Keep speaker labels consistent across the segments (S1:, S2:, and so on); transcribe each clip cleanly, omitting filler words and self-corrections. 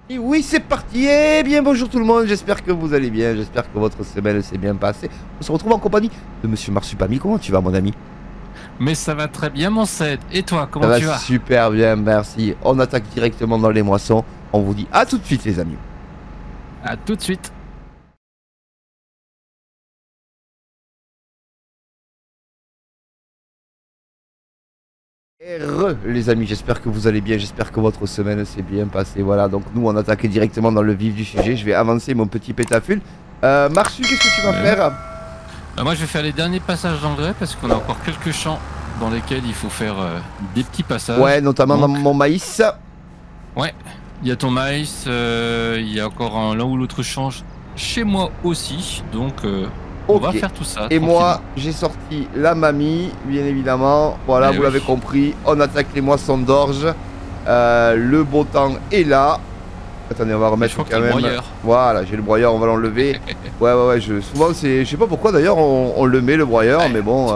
S1: Et oui, c'est parti. Eh bien, bonjour tout le monde. J'espère que vous allez bien. J'espère que votre semaine s'est bien passée. On se retrouve en compagnie de Monsieur Marsupami. Comment tu vas, mon ami?
S2: Mais ça va très bien, mon Ced. Et toi,
S1: Ça
S2: comment
S1: va
S2: tu vas?
S1: super bien, merci. On attaque directement dans les moissons. On vous dit à tout de suite, les amis.
S2: À tout de suite.
S1: Et les amis, j'espère que vous allez bien. J'espère que votre semaine s'est bien passée. Voilà, donc nous, on attaque directement dans le vif du sujet. Je vais avancer mon petit pétafule. Marsu, qu'est-ce que tu vas faire?
S2: Moi, je vais faire les derniers passages d'engrais parce qu'on a encore quelques champs dans lesquels il faut faire des petits passages.
S1: Ouais, notamment
S2: Donc,
S1: dans mon maïs.
S2: Ouais, il y a ton maïs, il y a encore l'un ou l'autre champ chez moi aussi. Donc, on va
S1: Ok.
S2: faire tout ça.
S1: Et moi,
S2: tranquillement.
S1: j'ai sorti la mamie, bien évidemment. Voilà,
S2: Eh
S1: vous
S2: oui.
S1: l'avez compris. On attaque les moissons d'orge. Le beau temps est là. Attendez, on va
S2: Je
S1: remettre
S2: crois que
S1: quand
S2: t'as le
S1: même.
S2: broyeur.
S1: Voilà, j'ai le broyeur, on va l'enlever. Ouais. Souvent, c'est. Je sais pas pourquoi d'ailleurs, on le met le broyeur,
S2: Ouais.
S1: mais bon.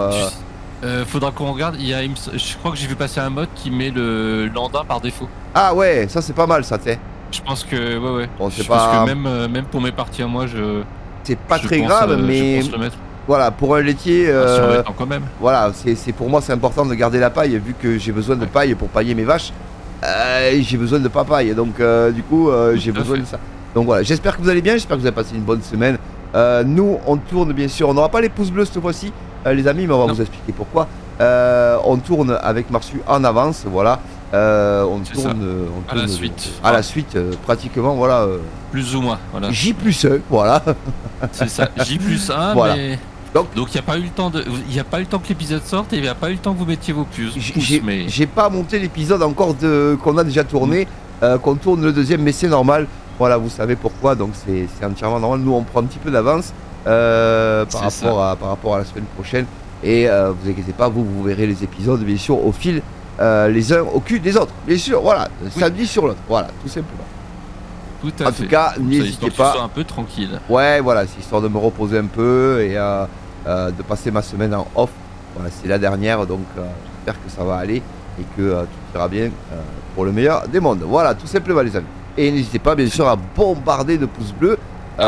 S2: Faudra qu'on regarde. Je crois que j'ai vu passer un mode qui met le lambda par défaut.
S1: Ah ouais, ça c'est pas mal, ça, tu sais.
S2: Je pense que ouais.
S1: Bon, c'est
S2: Je pense
S1: pas.
S2: que même pour mes parties à moi,
S1: C'est pas
S2: je
S1: très
S2: pense,
S1: grave,
S2: je
S1: mais.
S2: pense le mettre.
S1: Voilà, pour un laitier.
S2: Survêtant quand même.
S1: Voilà, c'est pour moi c'est important de garder la paille vu que j'ai besoin de paille pour pailler mes vaches. J'ai besoin de papaye, donc du coup j'ai
S2: Tout à
S1: besoin
S2: fait.
S1: de ça. Donc voilà, j'espère que vous allez bien, j'espère que vous avez passé une bonne semaine. Nous on tourne bien sûr, on n'aura pas les pouces bleus cette fois-ci les amis, mais on va
S2: Non.
S1: vous expliquer pourquoi. On tourne avec Marsu en avance, voilà. On
S2: C'est
S1: tourne,
S2: ça. À la suite.
S1: à la suite pratiquement, voilà.
S2: Plus ou moins, voilà.
S1: J+1, voilà.
S2: C'est ça. J+1,
S1: Voilà.
S2: mais.
S1: Donc-
S2: Donc il n'y a pas eu le temps que l'épisode sorte et il n'y a pas eu le temps que vous mettiez vos pouces. Mais
S1: J'ai pas monté l'épisode encore qu'on a déjà tourné, qu'on tourne le deuxième, mais c'est normal. Voilà, vous savez pourquoi, donc c'est entièrement normal. Nous, on prend un petit peu d'avance par rapport à la semaine prochaine. Et vous inquiétez pas, vous verrez les épisodes, bien sûr, au fil, les uns au cul des autres. Bien sûr, voilà, samedi sur l'autre, voilà, tout simplement.
S2: tout à
S1: En
S2: fait.
S1: tout cas,
S2: Comme ça,
S1: n'hésitez
S2: histoire que
S1: pas.
S2: tu sois un peu tranquille.
S1: Ouais, voilà, c'est histoire de me reposer un peu et de passer ma semaine en off. Voilà, c'est la dernière, donc j'espère que ça va aller et que tout ira bien pour le meilleur des mondes. Voilà, tout simplement, les amis. Et n'hésitez pas, bien sûr, à bombarder de pouces bleus. Et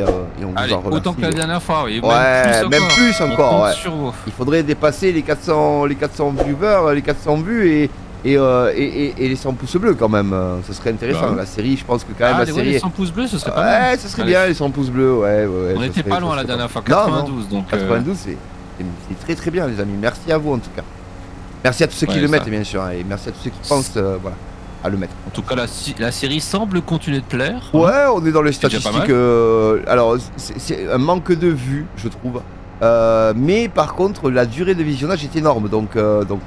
S1: on vous
S2: Allez,
S1: en remercie.
S2: autant que la dernière fois, oui.
S1: Ouais, même plus
S2: On
S1: encore.
S2: compte
S1: Ouais.
S2: sur vous.
S1: Il faudrait dépasser les 400 viewers, les 400 vues et les 100 pouces bleus quand même. Ce serait intéressant.
S2: Bah oui.
S1: La série, je pense que quand même la
S2: Ouais,
S1: série.
S2: les 100 pouces bleus, ce serait pas mal.
S1: Ouais, ça serait
S2: Allez.
S1: bien les 100 pouces bleus. Ouais.
S2: On
S1: ça
S2: n'était
S1: serait-
S2: pas
S1: ça
S2: loin la
S1: serait
S2: dernière
S1: pas-
S2: fois,
S1: Non, non.
S2: 92, donc
S1: 92, c'est très bien, les amis. Merci à vous en tout cas. Merci à tous ceux qui
S2: Ouais,
S1: le
S2: ça.
S1: mettent, bien sûr, et merci à tous ceux qui pensent voilà, à le mettre.
S2: en tout cas la série semble continuer de plaire.
S1: Ouais, on est dans les
S2: C'est déjà pas
S1: statistiques. Alors, c'est un manque de vues, je trouve. Mais par contre, la durée de visionnage est énorme. Donc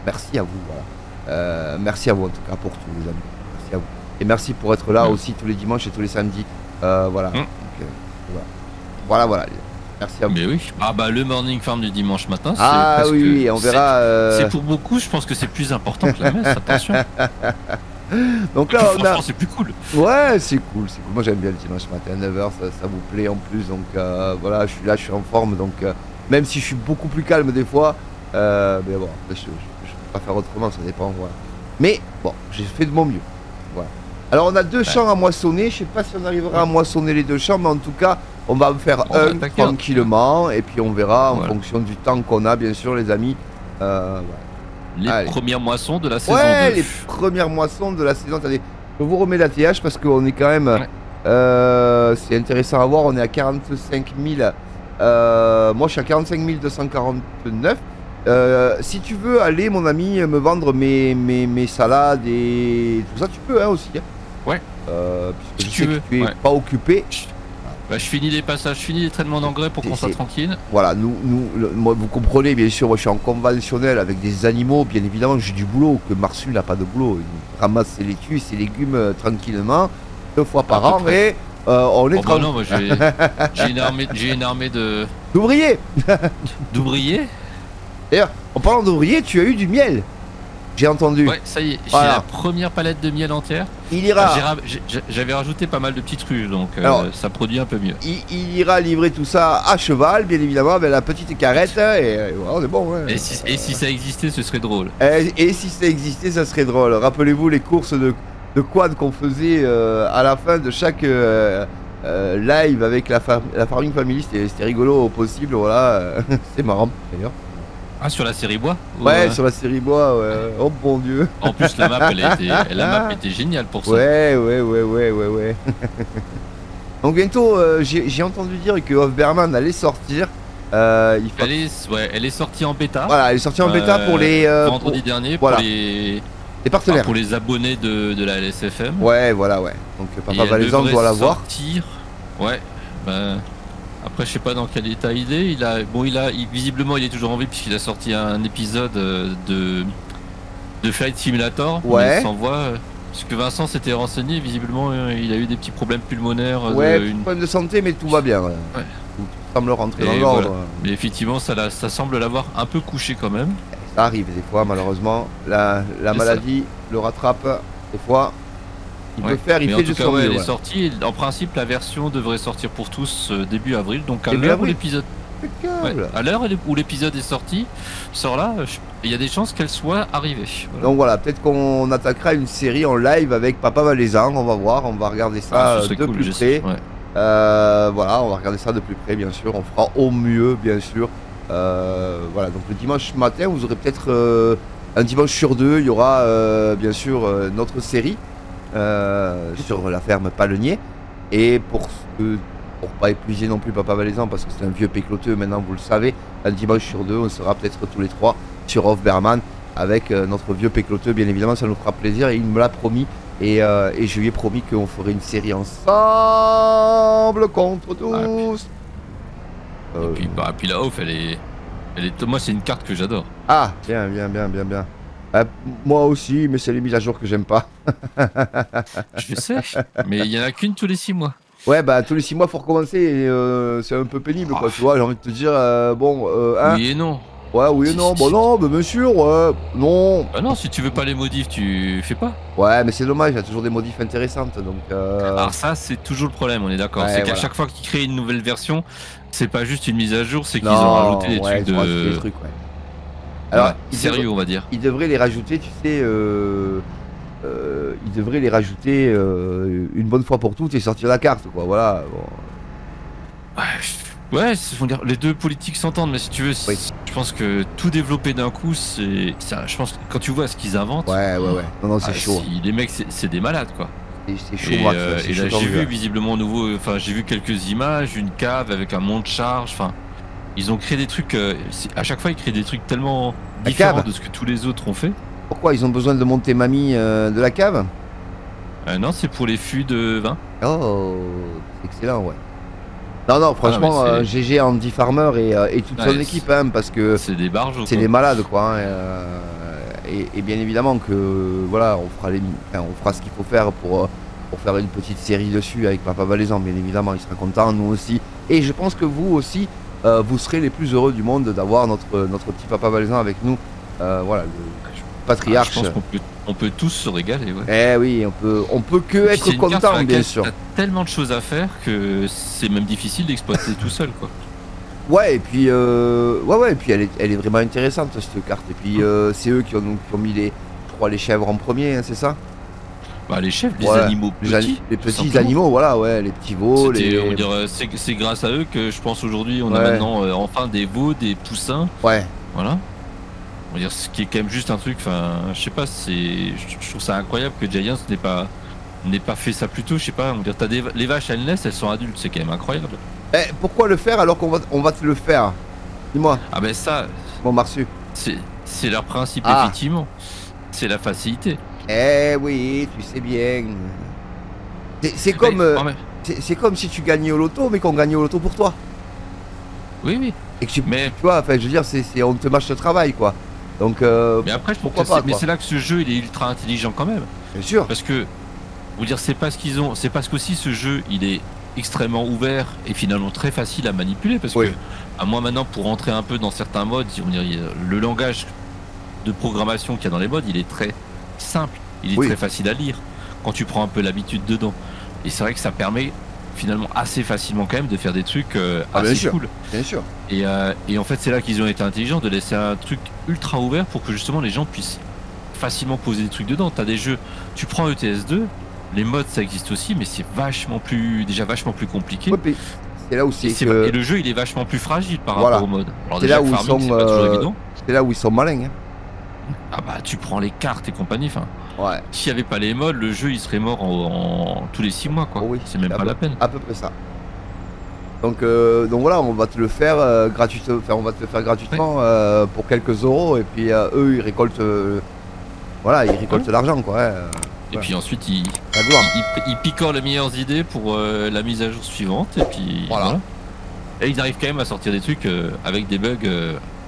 S1: merci à vous. Voilà. Merci à vous en tout cas pour tout, les amis. Merci à vous. Et merci pour être là aussi tous les dimanches et tous les samedis. Voilà. Donc, voilà. Merci à vous.
S2: Mais oui. Ah bah le morning farm du dimanche matin. c'est
S1: Ah
S2: presque-
S1: oui, on verra.
S2: C'est pour beaucoup, je pense que c'est plus important que la messe. Attention.
S1: Donc là, on a.
S2: Franchement, c'est plus cool.
S1: Ouais, c'est cool. Moi, j'aime bien le dimanche matin à 9h, ça vous plaît en plus. Donc voilà, je suis là, je suis en forme. Donc même si je suis beaucoup plus calme des fois, mais bon, après, je peux pas faire autrement, ça dépend. Voilà. Mais bon, j'ai fait de mon mieux. Voilà. Alors, on a deux champs à moissonner. Je sais pas si on arrivera à moissonner les deux champs, mais en tout cas, on va en faire
S2: On va
S1: un
S2: attaquer un.
S1: tranquillement. Et puis, on verra en
S2: Voilà.
S1: fonction du temps qu'on a, bien sûr, les amis. Voilà.
S2: Les
S1: Allez.
S2: premières moissons de la saison
S1: Ouais,
S2: 2.
S1: les premières moissons de la saison. Attendez, je vous remets la TH parce qu'on est quand même.
S2: Ouais.
S1: C'est intéressant à voir. On est à 45 000. Moi, je suis à 45 249. Si tu veux aller, mon ami, me vendre mes salades et tout ça, tu peux hein, aussi. Hein.
S2: Ouais.
S1: Puisque
S2: Si
S1: je sais
S2: tu veux,
S1: que tu es
S2: ouais.
S1: pas occupé.
S2: Bah, je finis les passages, je finis les traitements d'engrais pour qu'on soit tranquille.
S1: Voilà, moi, vous comprenez, bien sûr, moi je suis en conventionnel avec des animaux, bien évidemment, j'ai du boulot, que Marsu n'a pas de boulot. Il ramasse ses laitues, ses légumes tranquillement, 2 fois par
S2: À peu
S1: an, et on est
S2: Oh bah
S1: tranquille.
S2: non, moi j'ai une armée
S1: D'ouvriers.
S2: d'ouvriers.
S1: D'ailleurs, en parlant d'ouvriers, tu as eu du miel. J'ai entendu.
S2: Ouais, ça y est, j'ai
S1: Voilà.
S2: la première palette de miel entière.
S1: Il ira,
S2: J'avais rajouté pas mal de petites ruches, donc
S1: Alors,
S2: ça produit un peu mieux.
S1: il ira livrer tout ça à cheval, bien évidemment, avec la petite carrette, et voilà, c'est bon. Ouais.
S2: Et si ça existait, ce serait drôle.
S1: Et si ça existait, ça serait drôle. Rappelez-vous les courses de quad qu'on faisait à la fin de chaque live avec la Farming Family, c'était rigolo au possible, voilà. C'est marrant d'ailleurs.
S2: Ah, sur la série bois
S1: Ouais, sur la série bois, ouais. Oh bon Dieu.
S2: En plus, la map, la map était géniale pour ça.
S1: Ouais. Donc bientôt, j'ai entendu dire que Hofberman allait sortir.
S2: Elle est sortie en bêta.
S1: Voilà, elle est sortie en bêta pour les...
S2: vendredi dernier,
S1: voilà.
S2: pour les
S1: partenaires.
S2: Pour les abonnés de la LSFM.
S1: Ouais, voilà, ouais. Donc Papa Valaisan doit l'avoir.
S2: Ouais, bah... Après, je sais pas dans quel état il est. Visiblement, il est toujours en vie puisqu'il a sorti un épisode de Flight Simulator.
S1: Ouais.
S2: Il s'envoie. Parce que Vincent s'était renseigné, visiblement, il a eu des petits problèmes pulmonaires.
S1: Ouais, problème de santé, mais tout va bien. Ouais. Tout semble rentrer dans l'ordre.
S2: Voilà. Mais effectivement, ça semble l'avoir un peu couché quand même.
S1: Ça arrive des fois, malheureusement. La maladie le rattrape des fois. Il peut faire, il fait de son mieux.
S2: Elle est sortie. En principe, la version devrait sortir pour tous début avril. Donc à l'heure où l'épisode, à l'heure où l'épisode est sorti, sort là, il y a des chances qu'elle soit arrivée. Voilà.
S1: Donc voilà, peut-être qu'on attaquera une série en live avec Papa Valaisan. On va voir, on va regarder ça de plus près. Ouais. Voilà, on va regarder ça de plus près, bien sûr. On fera au mieux, bien sûr. Voilà, donc le dimanche matin, vous aurez peut-être un dimanche sur deux, il y aura bien sûr notre série. Sur la ferme Palenier. Et pour pas épuiser non plus Papa Valaisan, parce que c'est un vieux pécloteux maintenant, vous le savez, un dimanche sur deux on sera peut-être tous les trois sur Hofberman avec notre vieux pécloteux, bien évidemment. Ça nous fera plaisir et il me l'a promis, et je lui ai promis qu'on ferait une série ensemble contre tous.
S2: Et puis la Hof, elle est moi, c'est une carte que j'adore.
S1: Ah, bien. Moi aussi, mais c'est les mises à jour que j'aime pas.
S2: Je sais, mais il y en a qu'une tous les 6 mois.
S1: Ouais, bah tous les 6 mois faut recommencer, et c'est un peu pénible, quoi, tu vois. J'ai envie de te dire, bon, hein.
S2: Oui et non.
S1: Ouais, oui et non. Bon, non, mais bien sûr, ouais, non.
S2: Bah non, si tu veux pas les modifs, tu fais pas.
S1: Ouais, mais c'est dommage, il y a toujours des modifs intéressantes, donc.
S2: Alors ça, c'est toujours le problème, on est d'accord.
S1: Ouais,
S2: c'est qu'à chaque fois qu'ils créent une nouvelle version, c'est pas juste une mise à jour, c'est qu'ils ont rajouté des trucs de.
S1: Des trucs, ouais. Alors,
S2: sérieux, on va dire.
S1: Ils devraient les rajouter, tu sais, ils devraient les rajouter une bonne fois pour toutes et sortir la carte, quoi. Voilà. Bon.
S2: Ouais, les deux politiques s'entendent, mais si tu veux, je pense que tout développer d'un coup, je pense que quand tu vois ce qu'ils inventent.
S1: Ouais. Non, c'est chaud.
S2: Les mecs, c'est des malades, quoi.
S1: C'est chaud,
S2: et là, j'ai vu visiblement nouveau. Enfin, j'ai vu quelques images, une cave avec un monte charge. Enfin. Ils ont créé des trucs, à chaque fois ils créent des trucs tellement différents de ce que tous les autres ont fait.
S1: Pourquoi ils ont besoin de monter mamie de la cave?
S2: Non, c'est pour les fûts de vin.
S1: Oh, c'est excellent, ouais. Non, franchement, GG Andy Farmer et toute son équipe, hein, parce que
S2: c'est des barges.
S1: C'est des malades, quoi. Hein, et bien évidemment que voilà, on fera ce qu'il faut faire pour faire une petite série dessus avec Papa Valaisan. Bien évidemment, il sera content, nous aussi. Et je pense que vous aussi. Vous serez les plus heureux du monde d'avoir notre petit Papa Valaisan avec nous. Voilà, le patriarche.
S2: Je pense qu'on peut tous se régaler. Ouais.
S1: Eh oui, on peut que être content, bien sûr.
S2: T'as tellement de choses à faire que c'est même difficile d'exploiter tout seul, quoi.
S1: Ouais, et puis et puis elle est vraiment intéressante, cette carte. Et puis c'est eux qui ont mis les chèvres en premier, hein, c'est ça?
S2: Bah, les chefs, les animaux petits.
S1: Les petits animaux, voilà, ouais, les petits veaux.
S2: On dirait, c'est grâce à eux que je pense aujourd'hui on a maintenant enfin des veaux, des poussins. Ouais. Voilà. On va dire, ce qui est quand même juste un truc, enfin, je sais pas, je trouve ça incroyable que Giants n'ait pas fait ça plus tôt, je sais pas. On va dire, les vaches, elles naissent, elles sont adultes, c'est quand même incroyable.
S1: Pourquoi le faire alors qu'on va te le faire? Dis-moi.
S2: Ah ben ça.
S1: Bon, Marsu.
S2: C'est leur principe, effectivement. C'est la facilité.
S1: Eh oui, tu sais bien. C'est comme, c'est comme si tu gagnais au loto, mais qu'on gagnait au loto pour toi.
S2: Oui.
S1: Et que tu vois, enfin, je veux dire, on te mâche le travail, quoi. Donc,
S2: mais après, je pourquoi pas. Mais c'est là que ce jeu, il est ultra intelligent quand même.
S1: Bien sûr.
S2: Parce que, vous dire, c'est parce qu'aussi ce jeu, il est extrêmement ouvert et finalement très facile à manipuler. Parce que, à moi maintenant, pour rentrer un peu dans certains modes, le langage de programmation qu'il y a dans les modes, il est très simple, il est très facile à lire quand tu prends un peu l'habitude dedans. Et c'est vrai que ça permet finalement assez facilement quand même de faire des trucs assez cool.
S1: Bien sûr.
S2: Et en fait c'est là qu'ils ont été intelligents de laisser un truc ultra ouvert pour que justement les gens puissent facilement poser des trucs dedans. T'as des jeux, tu prends ETS2, les mods ça existe aussi, mais c'est déjà vachement plus compliqué.
S1: Ouais, puis c'est là où c'est
S2: Et,
S1: que...
S2: et le jeu il est vachement plus fragile par
S1: Voilà.
S2: rapport au mode. Alors
S1: C'est
S2: déjà
S1: là
S2: que
S1: où ils
S2: farming c'est
S1: sont,
S2: pas toujours évident.
S1: c'est là où ils sont malins. Hein.
S2: Ah bah tu prends les cartes et compagnie, enfin.
S1: Ouais.
S2: S'il n'y avait pas les mods, le jeu il serait mort tous les 6 mois quoi.
S1: Oh oui,
S2: c'est même pas la peine.
S1: à peu près ça. Donc voilà, on va te le faire gratuitement. Enfin, on va te le faire gratuitement pour quelques euros et puis eux ils récoltent, voilà, ils récoltent l'argent quoi. Hein,
S2: et puis ensuite ils
S1: la gloire.
S2: picorent les meilleures idées pour la mise à jour suivante et puis
S1: Voilà.
S2: Et ils arrivent quand même à sortir des trucs avec des bugs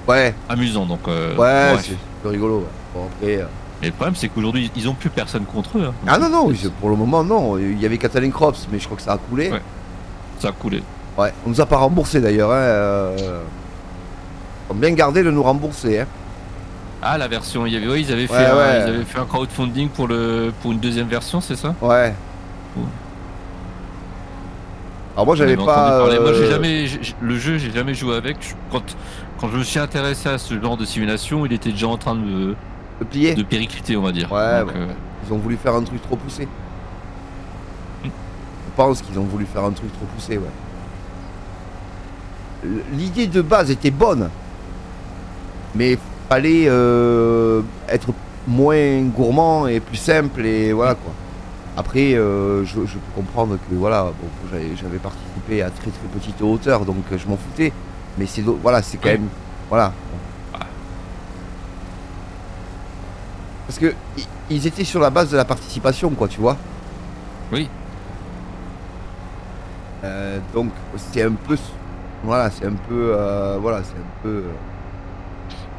S1: Ouais.
S2: amusants donc.
S1: Ouais, c'est rigolo. Ouais. Bon, après,
S2: mais le problème c'est qu'aujourd'hui ils ont plus personne contre eux. Hein.
S1: Ah non non, pour le moment non. Il y avait Catalan Crops, mais je crois que ça a coulé.
S2: Ouais. Ça a coulé.
S1: Ouais, on nous a pas remboursé d'ailleurs. Hein, ils ont bien gardé de nous rembourser. Hein.
S2: Ah la version, il y avait, ils avaient fait, ils avaient fait un crowdfunding pour une deuxième version, c'est ça?
S1: Ouais.
S2: Oh.
S1: Alors moi j'avais pas.
S2: Moi le jeu j'ai jamais joué avec. Quand je me suis intéressé à ce genre de simulation, il était déjà en train de
S1: plier,
S2: de péricliter on va dire.
S1: Ouais.
S2: Donc,
S1: ils ont voulu faire un truc trop poussé. Je pense qu'ils ont voulu faire un truc trop poussé, ouais. L'idée de base était bonne, mais fallait être moins gourmand et plus simple et voilà quoi. Après, je peux comprendre que voilà, bon, j'avais participé à très petite hauteur, donc je m'en foutais. Mais c'est voilà, c'est quand même voilà. Parce que ils étaient sur la base de la participation, quoi, tu vois.
S2: Oui.
S1: Donc c'est un peu, voilà, c'est un peu, voilà, c'est un peu.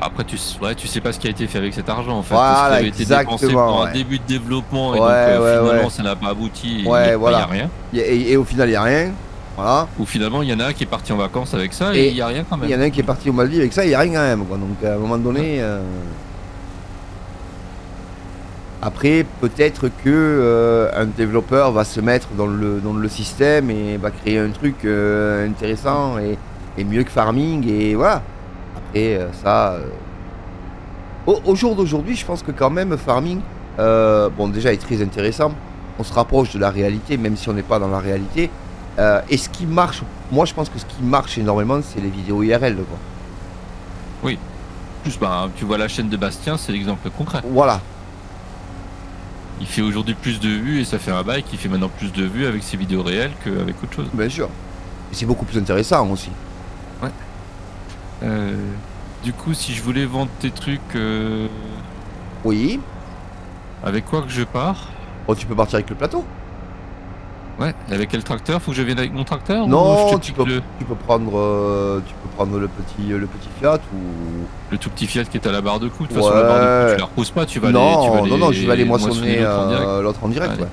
S2: Après, tu sais pas ce qui a été fait avec cet argent en fait.
S1: Voilà,
S2: ce qui avait été dépensé pour un début de développement et donc finalement ça n'a pas abouti. Et il n'y a rien.
S1: Et au final, il n'y a rien. Voilà.
S2: Ou finalement, il y en a un qui est parti en vacances avec ça et il n'y a rien quand même.
S1: Il y en a un qui est parti au Maldives avec ça, il n'y a rien quand même. Quoi. Donc à un moment donné. Après, peut-être que un développeur va se mettre dans le système et va créer un truc intéressant et mieux que farming et voilà. Après ça, au jour d'aujourd'hui, je pense que quand même farming, bon déjà est très intéressant. On se rapproche de la réalité, même si on n'est pas dans la réalité. Et ce qui marche, moi je pense que ce qui marche énormément, c'est les vidéos IRL, quoi.
S2: Oui. Plus, tu vois la chaîne de Bastien, c'est l'exemple concret.
S1: Voilà.
S2: Il fait aujourd'hui plus de vues et ça fait un bail qui fait maintenant plus de vues avec ses vidéos réelles qu'avec autre chose.
S1: Bien sûr. Et c'est beaucoup plus intéressant aussi.
S2: Ouais. Du coup, si je voulais vendre tes trucs.
S1: Oui.
S2: Avec quoi que je pars?
S1: Oh, tu peux partir avec le plateau.
S2: Ouais, avec quel tracteur? Faut que je vienne avec mon tracteur?
S1: Non, tu peux prendre le petit Fiat ou
S2: le tout petit Fiat qui est à la barre de coups. De toute façon, la barre de coups, tu la repousses pas, tu vas
S1: non, je vais aller moissonner l'autre en direct. Ouais.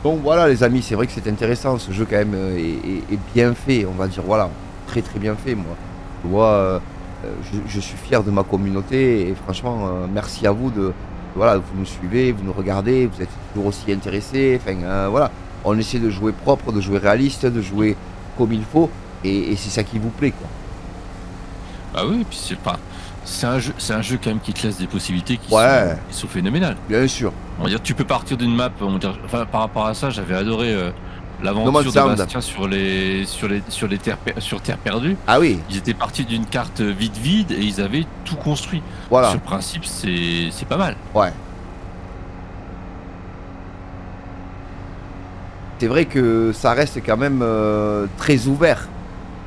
S1: Donc voilà les amis, c'est vrai que c'est intéressant, ce jeu quand même est bien fait, on va dire, voilà, très bien fait moi. Tu vois, je suis fier de ma communauté et franchement merci à vous voilà, vous nous suivez, vous nous regardez, vous êtes toujours aussi intéressés, enfin voilà, on essaie de jouer propre, de jouer réaliste, de jouer comme il faut et c'est ça qui vous plaît quoi.
S2: Ah oui, et puis c'est un jeu quand même qui te laisse des possibilités qui sont phénoménales.
S1: Bien sûr.
S2: On va dire tu peux partir d'une map, par rapport à ça, j'avais adoré l'aventure de Bastien sur Terre perdue.
S1: Ah oui.
S2: Ils étaient partis d'une carte vide et ils avaient tout construit.
S1: Voilà.
S2: Sur le principe, c'est pas mal.
S1: Ouais. C'est vrai que ça reste quand même très ouvert.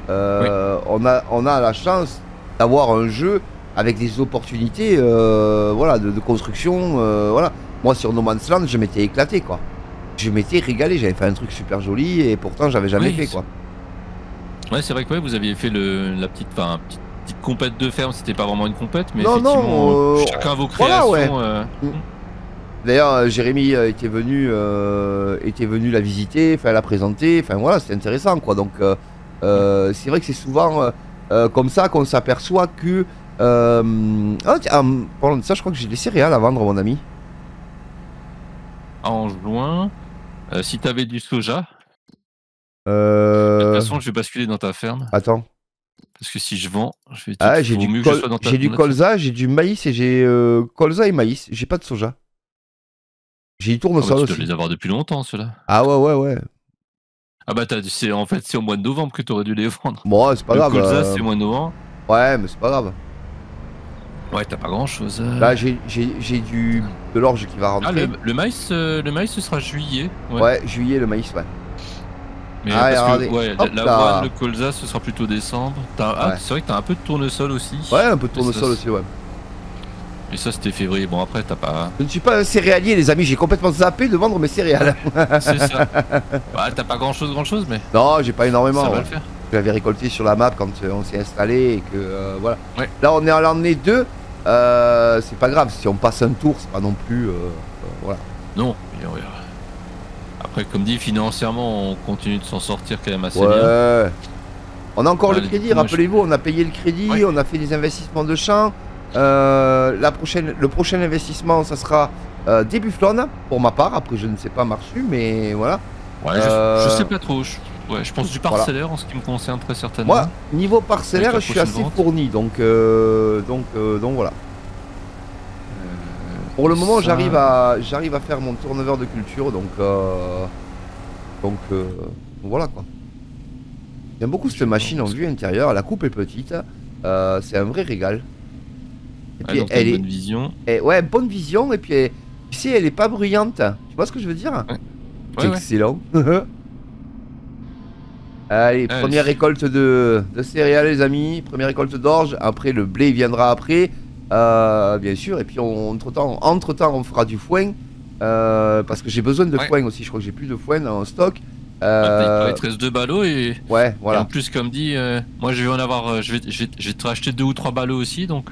S1: Oui. On a la chance d'avoir un jeu avec des opportunités voilà, de construction. Voilà. Moi sur No Man's Land, je m'étais éclaté quoi. Je m'étais régalé, j'avais fait un truc super joli et pourtant j'avais jamais fait quoi.
S2: Ouais, c'est vrai que vous aviez fait la petite compète de ferme, c'était pas vraiment une compète, mais
S1: non,
S2: effectivement, chacun vos créations.
S1: Voilà, ouais. D'ailleurs, Jérémy était venu la visiter, la présenter, enfin voilà, c'était intéressant quoi. Donc c'est vrai que c'est souvent comme ça qu'on s'aperçoit que. Parlant de ça, je crois que j'ai des céréales à vendre, mon ami.
S2: En juin. Si t'avais du soja. De toute façon, je vais basculer dans ta ferme.
S1: Attends.
S2: Parce que si je vends, je vais
S1: Ah,
S2: vaut mieux que je sois dans ta
S1: j'ai du
S2: dans notre-
S1: colza, j'ai du maïs et j'ai colza et maïs. J'ai pas de soja. J'ai du
S2: Ah bah
S1: tournesol
S2: tu dois
S1: aussi.
S2: les avoir depuis longtemps ceux-là.
S1: Ah ouais, ouais, ouais.
S2: Ah bah en fait c'est au mois de novembre que tu aurais dû les vendre.
S1: Bon, ouais, c'est pas
S2: Le
S1: grave.
S2: colza c'est au mois de novembre.
S1: Ouais, mais c'est pas grave.
S2: Ouais, t'as pas grand chose.
S1: Là, j'ai de l'orge qui va
S2: Ah,
S1: rentrer.
S2: le maïs, ce sera juillet. Ouais.
S1: Ouais, juillet, le maïs, ouais.
S2: Mais
S1: Ah, et
S2: parce
S1: regardez.
S2: que ouais,
S1: Hop
S2: l'avoine,
S1: là.
S2: le colza, ce sera plutôt décembre.
S1: Ouais.
S2: C'est vrai que t'as un peu de tournesol aussi.
S1: Ouais, un peu de
S2: Mais ça,
S1: tournesol aussi, ouais.
S2: Et ça, c'était février. Bon, après, t'as pas.
S1: Je ne suis pas un céréalier, les amis. J'ai complètement zappé de vendre mes céréales.
S2: C'est ça. Bah, t'as pas grand chose, mais
S1: Non, j'ai pas énormément.
S2: ça va
S1: Ouais.
S2: le faire.
S1: J'avais récolté sur la map quand on s'est installé et que voilà.
S2: Ouais.
S1: Là, on est à l'année 2. C'est pas grave. Si on passe un tour, c'est pas non plus. Voilà.
S2: Non. Mais, ouais. Après, comme dit, financièrement, on continue de s'en sortir quand même assez bien.
S1: Ouais. On a encore
S2: Ouais,
S1: le crédit,
S2: moi,
S1: rappelez-vous, on a payé le crédit,
S2: Ouais.
S1: on a fait des investissements de champ. Le prochain investissement, ça sera début Flonne, pour ma part. Après, je ne sais pas marchu, mais voilà.
S2: Ouais, je sais pas trop. Je pense du
S1: Voilà.
S2: parcellaire en ce qui me concerne très certainement.
S1: Moi, niveau parcellaire,
S2: Avec
S1: je
S2: la
S1: suis assez
S2: prochaine vente.
S1: fourni, donc voilà. Pour le moment,
S2: ça-
S1: j'arrive à faire mon turnover de culture, donc voilà quoi. J'aime beaucoup cette machine en vue intérieure. La coupe est petite, c'est un vrai régal. Et
S2: Ouais,
S1: puis
S2: donc t'as
S1: elle
S2: une
S1: est,
S2: bonne vision.
S1: ouais, bonne vision. Et puis tu sais, elle est pas bruyante. Tu vois ce que je veux dire?
S2: Ouais.
S1: C'est
S2: Ouais, ouais.
S1: excellent. Allez,
S2: Ouais,
S1: première récolte de céréales, les amis. Première récolte d'orge. Après, le blé viendra après. Bien sûr. Et puis, entre-temps, on fera du foin. Parce que j'ai besoin de
S2: Ouais.
S1: foin aussi. Je crois que j'ai plus de foin en stock.
S2: Il te reste 2 ballots et
S1: Ouais,
S2: Et en
S1: voilà.
S2: plus, comme dit, moi je vais en avoir, je vais te racheter 2 ou 3 ballots aussi, donc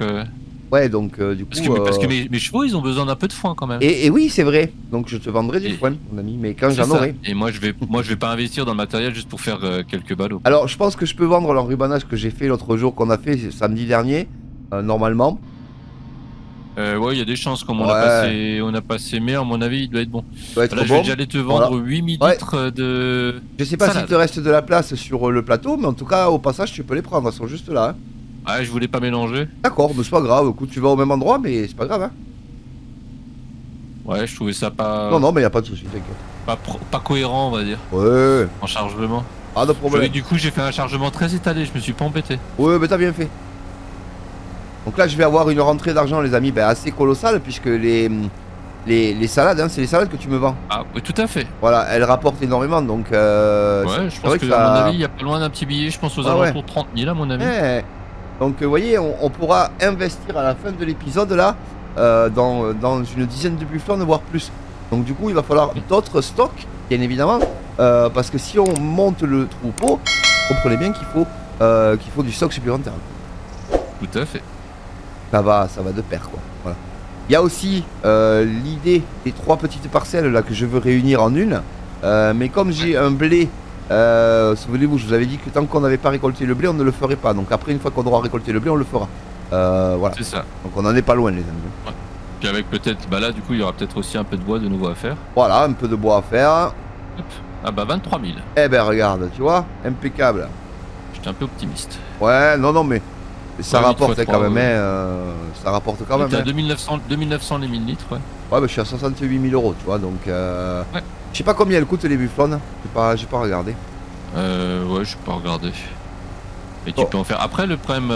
S1: Ouais, donc du
S2: parce
S1: coup.
S2: que mes chevaux ils ont besoin d'un peu de foin quand même.
S1: Et oui, c'est vrai. Donc, je te vendrai du
S2: Et-
S1: foin, mon ami. Mais quand
S2: C'est
S1: j'en
S2: ça.
S1: aurai.
S2: Et moi je vais pas investir dans le matériel juste pour faire quelques ballots.
S1: Alors, je pense que je peux vendre l'enrubannage que j'ai fait l'autre jour, qu'on a fait samedi dernier. Normalement.
S2: Ouais, il y a des chances comme
S1: Ouais.
S2: on a passé mais à mon avis il doit être bon.
S1: Ça doit être
S2: Là je
S1: bon.
S2: vais déjà aller te vendre
S1: Voilà.
S2: 8
S1: Ouais.
S2: millilitres de
S1: Je sais pas
S2: salade.
S1: s'il te reste de la place sur le plateau, mais en tout cas, au passage, tu peux les prendre. Elles sont juste là. Hein.
S2: Ouais, je voulais pas mélanger.
S1: D'accord, mais c'est pas grave. Écoute, tu vas au même endroit, mais c'est pas grave. Hein.
S2: Ouais, je trouvais ça
S1: Non, non, mais y a pas de souci, t'inquiète.
S2: pas cohérent on va dire
S1: Ouais,
S2: en chargement.
S1: pas de problème.
S2: Du coup j'ai fait un chargement très étalé, je me suis pas embêté.
S1: Ouais, mais t'as bien fait. Donc là, je vais avoir une rentrée d'argent, les amis, assez colossale, puisque les salades, hein, c'est les salades que tu me vends.
S2: Ah oui, tout à fait.
S1: Voilà, elles rapportent énormément, donc.
S2: Ouais, je
S1: c'est
S2: pense
S1: vrai
S2: que,
S1: ça-
S2: à mon avis, il y a pas loin d'un petit billet, je pense aux
S1: Ah ouais.
S2: alentours de 30 000 à mon avis.
S1: Eh, donc, vous voyez, on pourra investir à la fin de l'épisode là dans une dizaine de bufflons, voire plus. Donc, du coup, il va falloir d'autres stocks, bien évidemment, parce que si on monte le troupeau, comprenez bien qu'il faut du stock supplémentaire.
S2: Tout à fait.
S1: Ça va de pair, quoi. Voilà. Il y a aussi l'idée des 3 petites parcelles là que je veux réunir en une, mais comme j'ai un blé. Souvenez-vous, je vous avais dit que tant qu'on n'avait pas récolté le blé, on ne le ferait pas. Donc après, une fois qu'on aura récolté le blé, on le fera. Voilà.
S2: C'est ça.
S1: Donc on en est pas loin, les amis.
S2: Puis avec peut-être, bah là du coup il y aura peut-être aussi un peu de bois de nouveau à faire.
S1: Voilà, un peu de bois à faire.
S2: Hop. Ah bah 23 000.
S1: Eh ben regarde, tu vois, impeccable.
S2: J'étais un peu optimiste.
S1: Ouais, non, mais ça
S2: Ouais,
S1: rapporte
S2: 8 fois
S1: quand
S2: 3,
S1: même. Ça rapporte quand même.
S2: T'es à
S1: Hein.
S2: 2900 les 1000 litres, ouais.
S1: Ouais, bah je suis à 68 000 euros, tu vois. Donc,
S2: Ouais.
S1: je sais pas combien elles coûtent les bufflons. J'ai pas regardé.
S2: Ouais, je peux pas regarder. Et tu
S1: Bon.
S2: peux en faire. Après le problème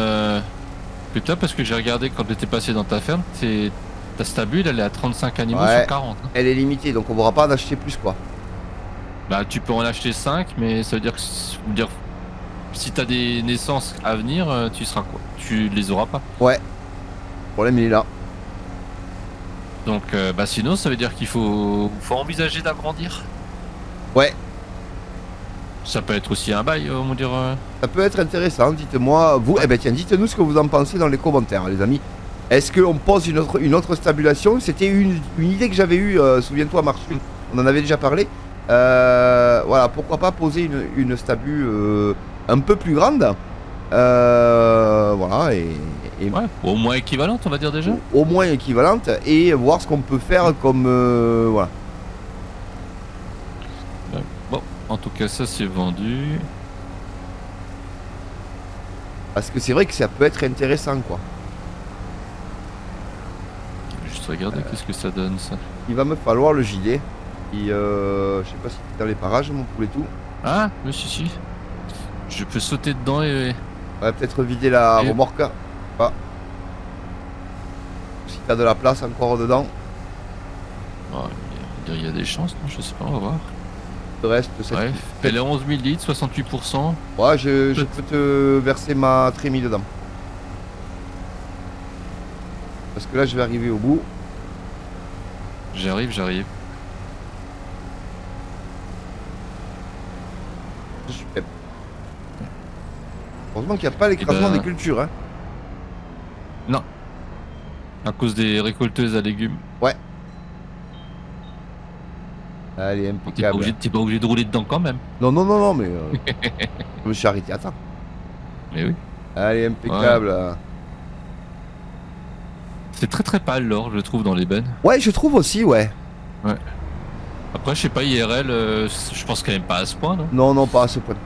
S2: que t'as, parce que j'ai regardé quand t'étais passé dans ta ferme, c'est ta stabule elle est à 35 animaux
S1: Ouais.
S2: sur 40. Hein.
S1: Elle est limitée, donc on pourra pas en acheter plus, quoi.
S2: Bah tu peux en acheter 5, mais ça veut dire que si t'as des naissances à venir, tu seras quoi? Tu les auras pas.
S1: Ouais. Le problème, il est là.
S2: Donc bah sinon ça veut dire qu'il faut envisager d'agrandir.
S1: Ouais.
S2: Ça peut être aussi un bail, on va dire.
S1: Ça peut être intéressant, dites-moi, vous, eh ben tiens, dites-nous ce que vous en pensez dans les commentaires, les amis. Est-ce qu'on pose une autre stabulation? C'était une idée que j'avais eue, souviens-toi, Marsul, on en avait déjà parlé. Voilà, pourquoi pas poser une stabu un peu plus grande. Voilà, et
S2: Ouais, au moins équivalente, on va dire déjà.
S1: au moins équivalente, et voir ce qu'on peut faire comme... voilà.
S2: Bon, en tout cas, ça c'est vendu.
S1: Parce que c'est vrai que ça peut être intéressant, quoi.
S2: Juste regarder qu'est-ce que ça donne ça.
S1: Il va me falloir le gilet. Et je sais pas si t'es dans les parages, mon poulet tout.
S2: Ah, mais si. Je peux sauter dedans et...
S1: On va peut-être vider la
S2: Et-
S1: remorque. Ah. Si t'as de la place encore dedans.
S2: Oh, il y a des chances, non? Je sais pas, on va voir.
S1: Le reste, c'est.
S2: Ouais, elle est 11 000 litres, 68%.
S1: Ouais, je peux te verser ma trémie dedans. Parce que là, je vais arriver au bout.
S2: J'arrive.
S1: Je suis pep. Heureusement qu'il n'y a pas l'écrasement des cultures. Hein.
S2: Non. À cause des récolteuses à légumes.
S1: Ouais. Allez,
S2: T'es
S1: impeccable.
S2: pas obligé de rouler dedans quand même.
S1: Non, mais je me suis arrêté à temps.
S2: Mais oui.
S1: Allez, impeccable.
S2: C'est très pâle l'or, je trouve, dans les bennes.
S1: Ouais, je trouve aussi, ouais.
S2: Après, je sais pas, IRL, je pense quand même pas à ce point, non?
S1: Non, pas à ce point.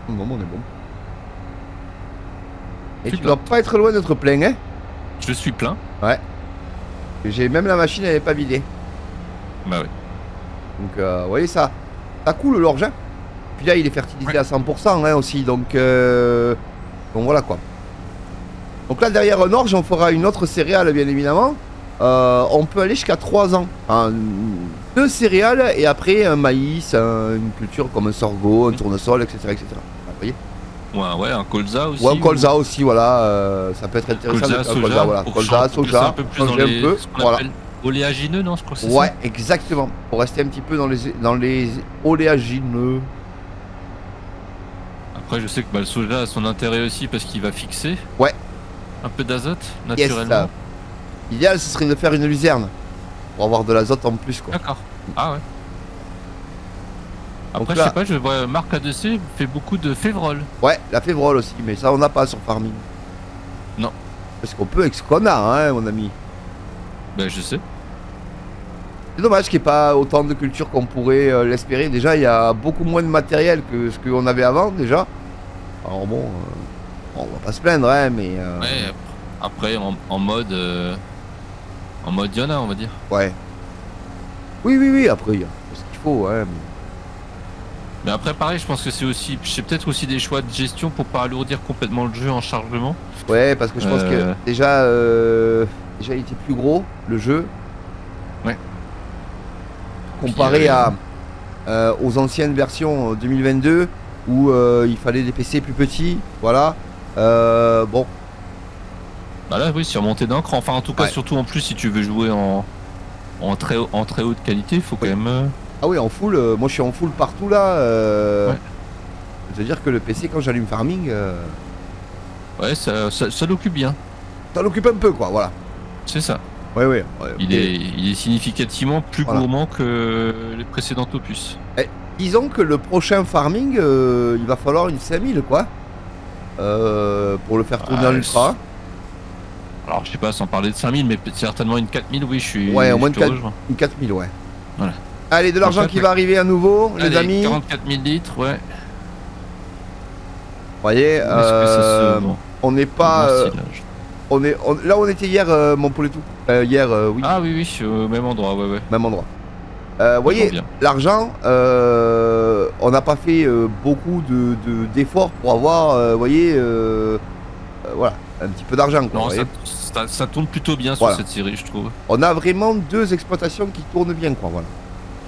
S1: Non, on est bon. Et tu
S2: Super.
S1: dois pas être loin d'être plein, hein?
S2: Je suis plein.
S1: Ouais. J'ai même la machine, elle est pas vidée.
S2: Bah oui.
S1: Donc, vous voyez, ça coule l'orge. Hein. Puis là, il est fertilisé à 100% hein, aussi. Donc voilà quoi. Donc là, derrière un orge, on fera une autre céréale, bien évidemment. On peut aller jusqu'à 3 ans. Enfin, 2 céréales et après un maïs, une culture comme un sorgho, un tournesol, etc. Vous voyez?
S2: Ouais, un colza aussi.
S1: Ou un colza aussi, voilà. Ça peut être intéressant.
S2: Colza,
S1: un
S2: soja,
S1: colza, voilà.
S2: pour
S1: Colza,
S2: changer
S1: soja,
S2: un peu plus dans
S1: changer
S2: les,
S1: un peu.
S2: ce qu'on
S1: Voilà.
S2: appelle oléagineux, non, je crois que c'est
S1: Ouais,
S2: ça.
S1: exactement. Pour rester un petit peu dans les oléagineux.
S2: Après, je sais que le soja a son intérêt aussi parce qu'il va fixer.
S1: Ouais.
S2: Un peu d'azote,
S1: Yes.
S2: naturellement.
S1: L'idéal, ce serait de faire une luzerne. Pour avoir de l'azote en plus, quoi.
S2: D'accord. Ah ouais.
S1: Donc
S2: Après,
S1: là-
S2: je sais pas, je vois Marc ADC fait beaucoup de févrole.
S1: Ouais, la févrole aussi, mais ça, on n'a pas sur Farming.
S2: Non.
S1: Parce qu'on peut avec ce qu'on a, hein, mon ami.
S2: Ben, je sais.
S1: C'est dommage qu'il n'y ait pas autant de cultures qu'on pourrait l'espérer. Déjà, il y a beaucoup moins de matériel que ce qu'on avait avant, déjà. Alors bon, on va pas se plaindre, hein, mais...
S2: Ouais, après, en mode. En mode Diana, on va dire.
S1: Ouais. Oui, après, il y a ce qu'il faut, hein.
S2: Mais après, pareil, je pense que c'est peut-être aussi des choix de gestion pour pas alourdir complètement le jeu en chargement.
S1: Ouais, parce que je pense que déjà, il était plus gros, le jeu.
S2: Ouais.
S1: Comparé aux anciennes versions 2022 où il fallait des PC plus petits, voilà. Bon.
S2: Bah là, oui, sur montée d'un cran. Enfin, en tout cas,
S1: Ouais.
S2: surtout en plus, si tu veux jouer en très haute qualité, il faut quand même.
S1: Ah oui, en full, moi je suis en full partout là.
S2: Ouais.
S1: C'est-à-dire que le PC, quand j'allume Farming,
S2: Ouais, ça l'occupe bien.
S1: ça l'occupe un peu, quoi, voilà.
S2: C'est ça.
S1: Ouais.
S2: Il est significativement plus
S1: Voilà.
S2: gourmand que les précédents opus.
S1: Disons que le prochain Farming, il va falloir une 5000, quoi. Pour le faire tourner en ultra.
S2: Alors, je sais pas, sans parler de 5000, mais certainement une 4000, oui, je suis.
S1: Ouais, au moins
S2: je te
S1: de 4
S2: rejoins.
S1: une 4000, ouais.
S2: Voilà.
S1: Allez, de l'argent
S2: Donc là,
S1: qui va arriver à nouveau, les
S2: Allez,
S1: amis.
S2: 44 000 litres, ouais.
S1: Vous voyez,
S2: Où est-ce que ça se vend
S1: on n'est pas.
S2: Bon stylage.
S1: Là où on était hier, mon poulet tout. Hier, oui,
S2: Ah oui, je suis au même endroit, ouais.
S1: même endroit. Vous voyez,
S2: bien.
S1: l'argent, on n'a pas fait beaucoup d'efforts pour avoir, vous voyez, voilà, un petit peu d'argent. quoi,
S2: Non,
S1: vous voyez.
S2: ça tourne plutôt bien
S1: Voilà.
S2: sur cette série, je trouve.
S1: On a vraiment 2 exploitations qui tournent bien, quoi, voilà.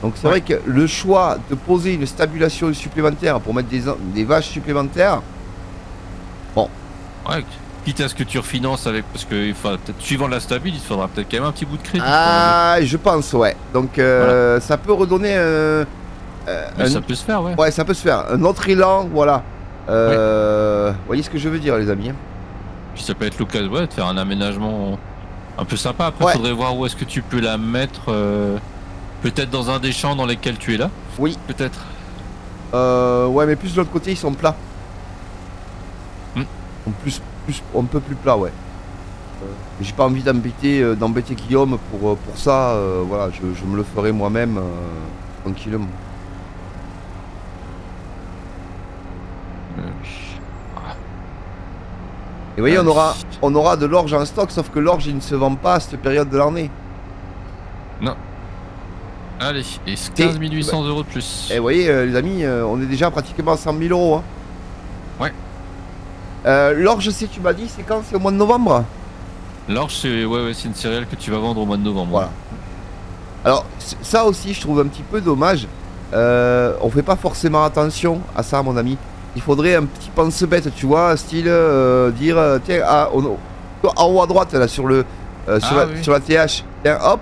S1: Donc c'est
S2: Ouais.
S1: vrai que le choix de poser une stabulation supplémentaire pour mettre des vaches supplémentaires,
S2: Ouais, quitte à ce que tu refinances avec. Parce que, enfin, peut-être suivant la stabilité, il faudra peut-être quand même un petit bout de crédit.
S1: je pense, ouais. Donc ça peut redonner
S2: Mais ça peut se faire, ouais.
S1: ouais, ça peut se faire. Un autre élan, voilà. Vous voyez ce que je veux dire, les amis. Hein.
S2: Puis ça peut être l'occasion, ouais, de faire un aménagement un peu sympa. Après,
S1: Ouais.
S2: faudrait voir où est-ce que tu peux la mettre. Peut-être dans un des champs dans lesquels tu es là.
S1: Oui.
S2: Peut-être.
S1: Ouais, mais plus de l'autre côté, ils sont plats.
S2: Hmm.
S1: Donc un peu plus plat, ouais. j'ai pas envie d'embêter Guillaume pour ça. Voilà, je me le ferai moi-même tranquillement. Et vous voyez, on aura de l'orge en stock, sauf que l'orge il ne se vend pas à cette période de l'année.
S2: Non. Allez, et 15 800 € de plus.
S1: Et vous voyez, les amis, on est déjà pratiquement à 100 000 €. Hein.
S2: Ouais.
S1: L'orge, tu m'as dit, c'est quand? C'est au mois de novembre?
S2: L'orge, c'est c'est une céréale que tu vas vendre au mois de novembre.
S1: Voilà. Alors, ça aussi, je trouve un petit peu dommage. On fait pas forcément attention à ça, mon ami. Il faudrait un petit pense-bête, tu vois, style dire, tiens, en haut à droite, là, sur la TH, tiens, hop,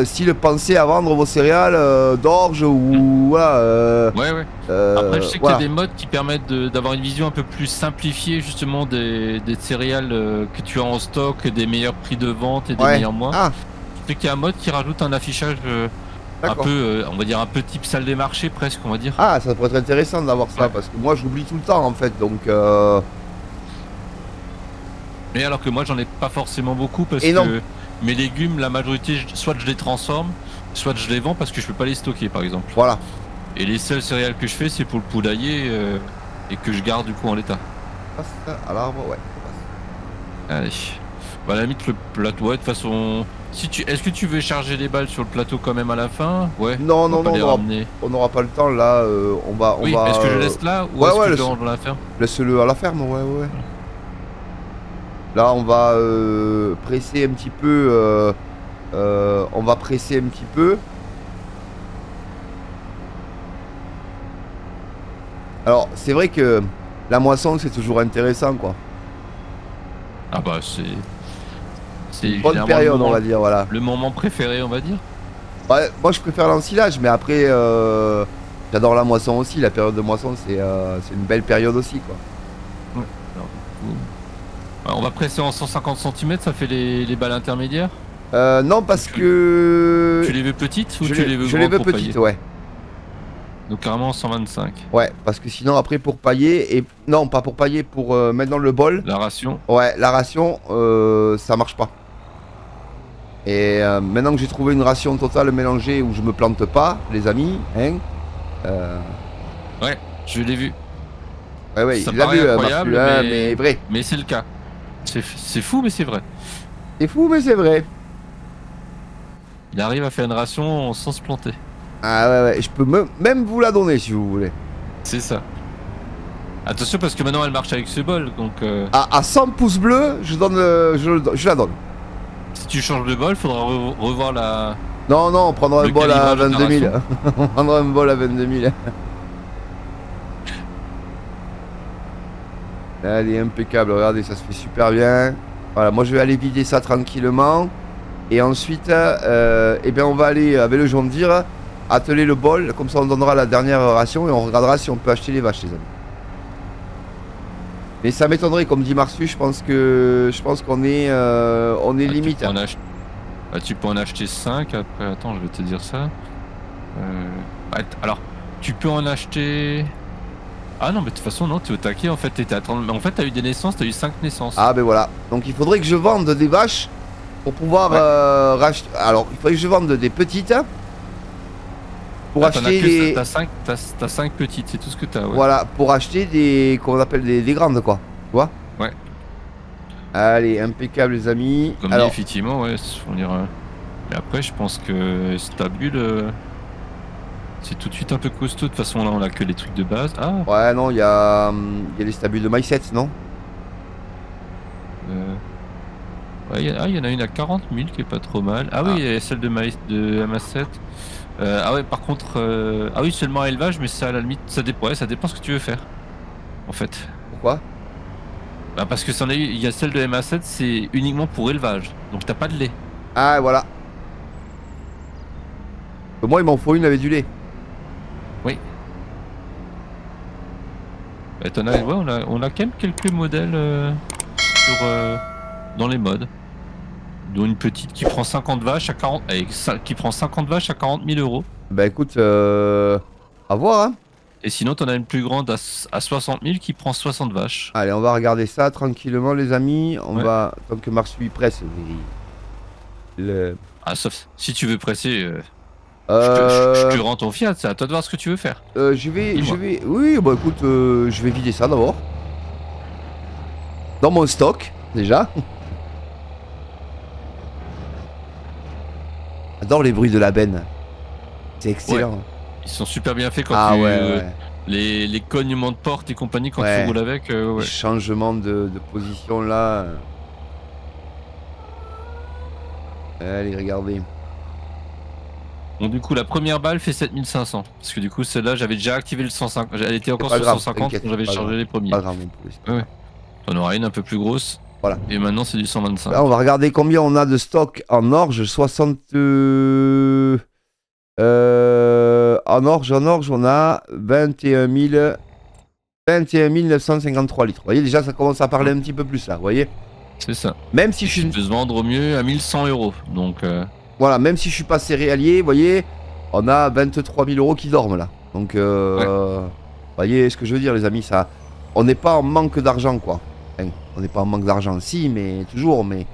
S1: style penser à vendre vos céréales d'orge ou voilà.
S2: Après, je sais qu'il y a des modes qui permettent d'avoir une vision un peu plus simplifiée, justement, des céréales que tu as en stock, des meilleurs prix de vente et des meilleurs mois. Je sais qu'il y a un mode qui rajoute un affichage. Un peu, on va dire un peu type salle des marchés presque, on va dire.
S1: Ah, ça pourrait être intéressant d'avoir ça, parce que moi j'oublie tout le temps en fait, donc
S2: Mais alors que moi j'en ai pas forcément beaucoup, parce que mes légumes, la majorité, soit je les transforme, soit je les vends parce que je peux pas les stocker par exemple.
S1: Voilà.
S2: Et les seules céréales que je fais, c'est pour le poulailler et que je garde du coup en l'état.
S1: À l'arbre, ouais.
S2: Allez. Bah, à la limite, le plateau, ouais, de toute façon... Est-ce que tu veux charger les balles sur le plateau quand même à la fin? Ouais.
S1: Non, on n'aura pas le temps là. On va.
S2: Est-ce que je laisse là ou est-ce que je range dans la ferme?
S1: Laisse-le à la ferme, ouais. Là, on va presser un petit peu. On va presser un petit peu. Alors, c'est vrai que la moisson, c'est toujours intéressant, quoi.
S2: Ah bah, c'est
S1: une bonne période, on va dire, voilà.
S2: Le moment préféré, on va dire.
S1: Ouais, moi je préfère l'ensilage, mais après j'adore la moisson aussi. La période de moisson, c'est une belle période aussi, quoi.
S2: Ouais. Alors, on va presser en 150 cm, ça fait les balles intermédiaires.
S1: Non, parce que
S2: tu les veux petites ou tu les veux grandes?
S1: Je les veux petites, ouais.
S2: Donc carrément 125.
S1: Ouais, parce que sinon après pour pailler, et non pas pour pailler, pour mettre dans le bol.
S2: La ration. Ouais,
S1: la ration, ça marche pas. Et maintenant que j'ai trouvé une ration totale mélangée où je me plante pas, les amis, hein.
S2: Ouais, je l'ai vu.
S1: Ouais,
S2: ça
S1: il l'a vu,
S2: incroyable,
S1: mais vrai.
S2: Mais c'est le cas. C'est fou, mais c'est vrai.
S1: C'est fou, mais c'est vrai.
S2: Il arrive à faire une ration sans se planter.
S1: Ah ouais, je peux même vous la donner si vous voulez.
S2: C'est ça. Attention parce que maintenant elle marche avec ce bol, donc...
S1: À 100 pouces bleus, je la donne.
S2: Si tu changes de bol, faudra revoir la...
S1: Non, on prendra un bol à 22 000. On prendra un bol à 22 000. Elle est impeccable, regardez, ça se fait super bien. Voilà, moi je vais aller vider ça tranquillement. Et ensuite, eh bien, on va aller avec le John Deere atteler le bol, comme ça on donnera la dernière ration et on regardera si on peut acheter les vaches, les amis. Mais ça m'étonnerait, comme dit Marsu, je pense qu'on est limite.
S2: Tu peux en acheter 5 après, attends, je vais te dire ça. Alors, tu peux en acheter... Ah non, mais de toute façon, non, tu es au taquet, en fait, t'étais à 30... En fait, t'as eu des naissances, t'as eu 5 naissances.
S1: Ah ben voilà, donc il faudrait que je vende des vaches pour pouvoir racheter... Alors, il faudrait que je vende des petites pour acheter des...
S2: T'as 5 petites, c'est tout ce que t'as, ouais.
S1: Voilà, pour acheter des... qu'on appelle des grandes, quoi, tu vois.
S2: Ouais.
S1: Allez, impeccable, les amis.
S2: Comme dit, effectivement, ouais, on ira... Mais après, je pense que Stabule... C'est tout de suite un peu costaud, de toute façon là on a que les trucs de base. Ah
S1: ouais, non, il y a les stabules de maïs 7, non?
S2: Ouais, il y en a une à 40 000 qui est pas trop mal. Ah oui, il y a celle de maïs de MA7. Ah ouais, par contre, ah oui, seulement à élevage, mais ça à la limite, ça dépend ce que tu veux faire. En fait.
S1: Pourquoi?
S2: Bah parce que il y a celle de MA7, c'est uniquement pour élevage, donc t'as pas de lait.
S1: Ah voilà. Moi il m'en faut une avec du lait.
S2: Oui. Bah, ouais, on a quand même quelques modèles dans les modes. Dont une petite qui prend 50 vaches à 40 000 €.
S1: Bah écoute, à voir hein.
S2: Et sinon, t'en as une plus grande à 60 000 qui prend 60 vaches.
S1: Allez, on va regarder ça tranquillement, les amis. On
S2: Ouais.
S1: va, tant que Marsu y presse, le...
S2: Ah, sauf si tu veux presser, je te rends ton Fiat, c'est à toi de voir ce que tu veux faire.
S1: je vais... Oui, bah écoute, je vais vider ça d'abord. Dans mon stock, déjà. J'adore les bruits de la benne. C'est excellent.
S2: Ouais. Ils sont super bien faits quand
S1: ouais.
S2: les cognements de porte et compagnie quand
S1: Ouais.
S2: tu roules avec. Ouais.
S1: Changement de position là. Allez, regardez.
S2: Bon, du coup, la première balle fait 7500. Parce que du coup, celle-là, j'avais déjà activé le 150. Elle était encore
S1: Pas
S2: sur
S1: grave,
S2: 150
S1: t'inquiète,
S2: quand j'avais
S1: pas
S2: chargé
S1: grave.
S2: les premiers.
S1: Pas grave non plus.
S2: Ouais. T'en auras une un peu plus grosse.
S1: Voilà.
S2: Et maintenant, c'est du 125.
S1: Là, on va regarder combien on a de stock en orge. 60. En orge, on a 21 953 litres. Vous voyez, déjà, ça commence à parler un petit peu plus là. Vous voyez.
S2: C'est ça.
S1: Même si
S2: Je peux se vendre au mieux à 1100 €. Donc.
S1: Voilà, même si je suis pas céréalier, vous voyez, on a 23 000 € qui dorment là. Donc, vous voyez ce que je veux dire, les amis, ça, on n'est pas en manque d'argent, quoi. Enfin, on n'est pas en manque d'argent, si, mais toujours, mais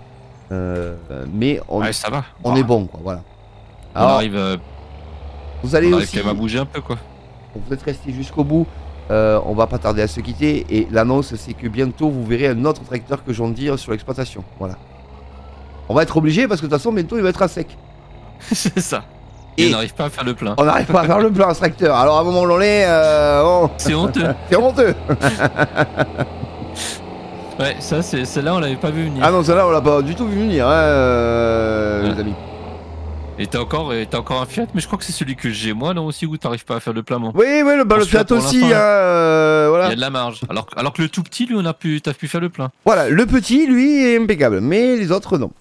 S1: on,
S2: Ouais, ça va.
S1: on est bon, quoi, voilà.
S2: On
S1: Alors,
S2: arrive,
S1: vous allez
S2: on arrive
S1: aussi,
S2: quand même à bouger un peu, quoi.
S1: vous êtes restés jusqu'au bout. On va pas tarder à se quitter. Et l'annonce, c'est que bientôt, vous verrez un autre tracteur que John Deere sur l'exploitation. Voilà. On va être obligé parce que de toute façon, bientôt, il va être à sec.
S2: C'est ça.
S1: Et
S2: on n'arrive pas à faire le plein.
S1: On n'arrive pas à faire le plein à ce tracteur. Alors, à un moment donné, bon,
S2: C'est honteux.
S1: c'est honteux.
S2: Ouais, ça, celle-là, on l'avait pas vu venir.
S1: Ah non, celle-là, on l'a pas du tout vu venir, hein, les amis.
S2: Et t'as encore un Fiat, mais je crois que c'est celui que j'ai moi, non, aussi, où t'arrives pas à faire le plein, moi.
S1: Oui, le Fiat
S2: pour
S1: aussi,
S2: l'instant,
S1: voilà.
S2: Il y a de la marge. Alors que le tout petit, lui, t'as pu faire le plein.
S1: Voilà, le petit, lui, est impeccable, mais les autres, non.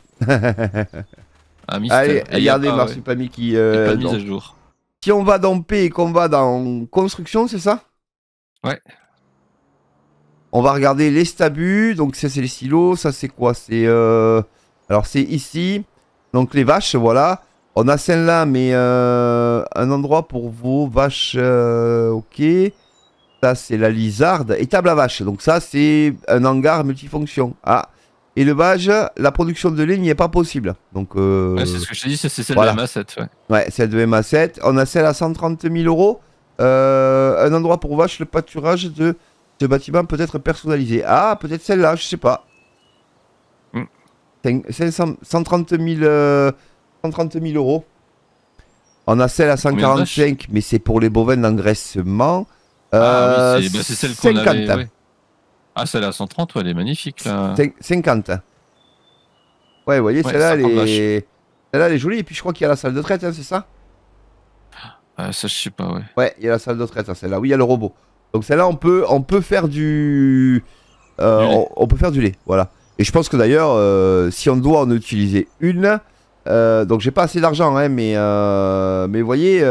S2: Ah, mystère.
S1: Allez,
S2: Et il y a
S1: regardez
S2: pas,
S1: Marsupami qui...
S2: il y a pas de mise
S1: donc,
S2: à jour.
S1: si on va dans P et qu'on va dans construction, c'est ça?
S2: Ouais.
S1: On va regarder les stabus, donc ça c'est les silos, ça c'est quoi? C'est alors c'est ici, donc les vaches, voilà. On a celle-là, mais un endroit pour vos vaches, ok. Ça c'est la lizarde, étable à vaches, donc ça c'est un hangar multifonction. Ah, élevage, la production de lait n'y est pas possible. Donc
S2: Ouais, c'est ce que je te dis, c'est celle
S1: voilà.
S2: de la MA7, ouais.
S1: Ouais, celle de MA7. On a celle à 130 000 €. Un endroit pour vaches, le pâturage de ce bâtiment peut être personnalisé. Ah, peut-être celle-là, je sais pas. 130 000 €. On a celle à 145, mais c'est pour les bovins d'engraissement.
S2: Ah oui, c'est celle qu'on
S1: 50.
S2: avait. Ouais. Ah, celle à 130, ouais, elle est magnifique là.
S1: 50. Ouais, vous voyez,
S2: Ouais,
S1: celle-là,
S2: 50
S1: elle est jolie. Et puis je crois qu'il y a la salle de traite, hein, c'est ça?
S2: Ah, ça, je sais pas, ouais.
S1: Ouais, il y a la salle de traite, celle-là. Oui, il y a le robot. Donc celle-là, on peut faire du... on peut faire du lait, voilà. Et je pense que d'ailleurs, si on doit en utiliser une... donc j'ai pas assez d'argent, hein, mais vous voyez...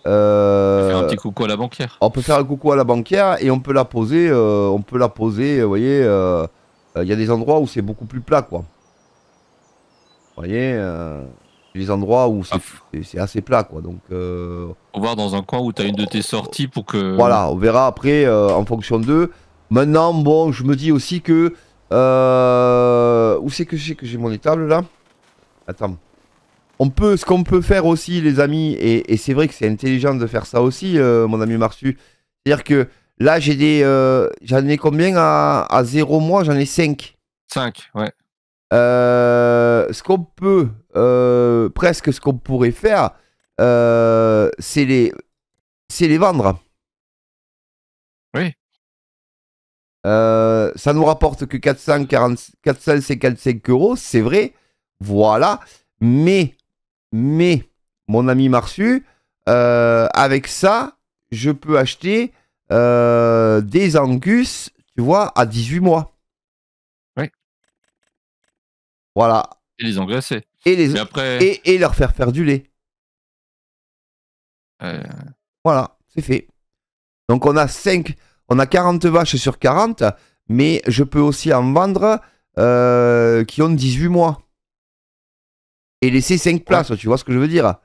S2: On peut faire un petit coucou à la banquière.
S1: On peut faire un coucou à la banquière et on peut la poser, vous voyez, il y a des endroits où c'est beaucoup plus plat, quoi. Vous voyez, les endroits où c'est assez plat, quoi. Donc,
S2: Faut voir dans un coin où tu as une de tes sorties pour que.
S1: voilà, on verra après en fonction d'eux. Maintenant, bon, je me dis aussi que où c'est que j'ai mon étable là? Attends. Ce qu'on peut faire aussi, les amis, et c'est vrai que c'est intelligent de faire ça aussi, mon ami Marsu. C'est-à-dire que là, j'en ai combien à 0 mois? J'en ai 5.
S2: 5, ouais.
S1: Ce qu'on peut, presque ce qu'on pourrait faire, c'est les vendre.
S2: Oui.
S1: Ça nous rapporte que 455 €, c'est vrai. Voilà. Mais, mon ami Marsu, avec ça, je peux acheter des Angus, tu vois, à 18 mois.
S2: Oui.
S1: Voilà.
S2: Et les engraisser.
S1: Et,
S2: après...
S1: et leur faire du lait. Voilà, c'est fait. Donc on a 40 vaches sur 40, mais je peux aussi en vendre qui ont 18 mois. Et laisser 5 places, tu vois ce que je veux dire?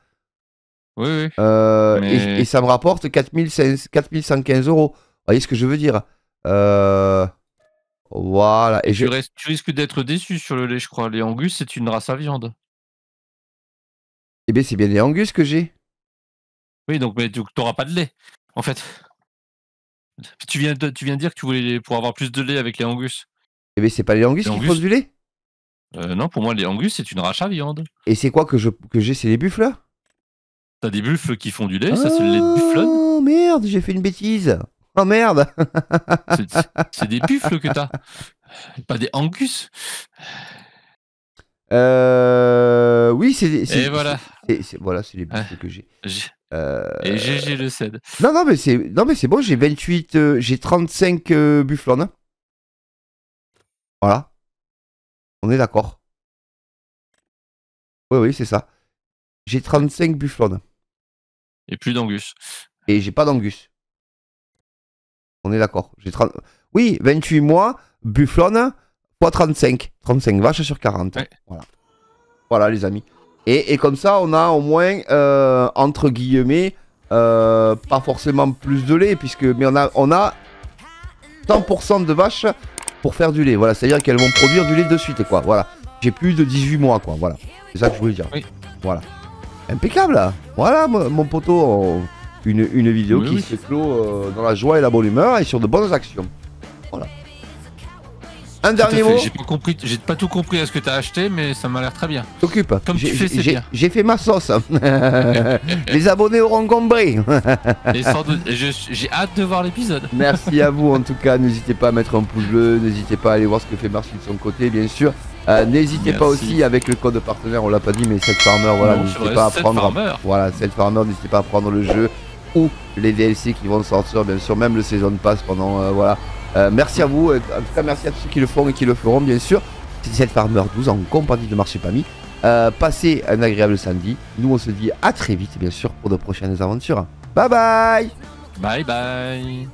S2: Oui, oui.
S1: Et ça me rapporte 4115 euros. Vous voyez ce que je veux dire? Voilà.
S2: Et tu risques d'être déçu sur le lait, je crois. Les Angus, c'est une race à viande.
S1: Eh bien, c'est bien les Angus que j'ai.
S2: Oui, donc mais tu n'auras pas de lait, en fait. Tu viens de dire que tu voulais pour avoir plus de lait avec les Angus.
S1: Eh bien, c'est pas les Angus qui font du lait?
S2: Non, pour moi, les Angus, c'est une race à viande.
S1: Et c'est quoi que j'ai? C'est les buffles?
S2: T'as des buffles qui font du lait, ça c'est le lait de bufflonne.
S1: Oh merde, j'ai fait une bêtise. Oh merde.
S2: C'est des buffles que t'as. Pas des Angus.
S1: Oui, c'est
S2: Et voilà.
S1: Voilà, c'est les buffles que j'ai.
S2: Et GG le cède.
S1: Non, mais c'est bon, j'ai 28, j'ai 35 bufflonnes. Voilà. On est d'accord. Oui, c'est ça. J'ai 35 bufflonnes.
S2: Et plus d'Angus.
S1: Et j'ai pas d'Angus. On est d'accord. Oui, 28 mois, bufflonne, fois 35. 35 vaches sur 40.
S2: Ouais.
S1: Voilà, les amis. Et comme ça, on a au moins, entre guillemets, pas forcément plus de lait, mais on a 100% de vaches pour faire du lait. Voilà, c'est-à-dire qu'elles vont produire du lait de suite, quoi. Voilà. J'ai plus de 18 mois, quoi. Voilà. C'est ça que je voulais dire.
S2: Oui.
S1: Voilà. Impeccable. Voilà, mon poteau. Une vidéo qui se clôt dans la joie et la bonne humeur et sur de bonnes actions. Voilà. Un dernier mot.
S2: J'ai pas tout compris à ce que t'as acheté, mais ça m'a l'air très bien.
S1: T'occupe.
S2: Comme tu fais, c'est bien.
S1: J'ai fait ma sauce. Les abonnés auront compris.
S2: Et sans doute, j'ai hâte de voir l'épisode.
S1: Merci à vous en tout cas. N'hésitez pas à mettre un pouce bleu. N'hésitez pas à aller voir ce que fait Marcy de son côté, bien sûr. N'hésitez pas aussi avec le code partenaire, on l'a pas dit, mais 7 Farmer, voilà, n'hésitez pas à prendre. Voilà, 7 Farmer, n'hésitez pas à prendre le jeu ou les DLC qui vont sortir, bien sûr, même le Season Pass pendant. Voilà. Merci à vous, en tout cas, merci à tous ceux qui le font et qui le feront, bien sûr. C'était 7 Farmer 12 en compagnie de Marsupami. Passez un agréable samedi. Nous, on se dit à très vite, bien sûr, pour de prochaines aventures. Bye bye!
S2: Bye bye!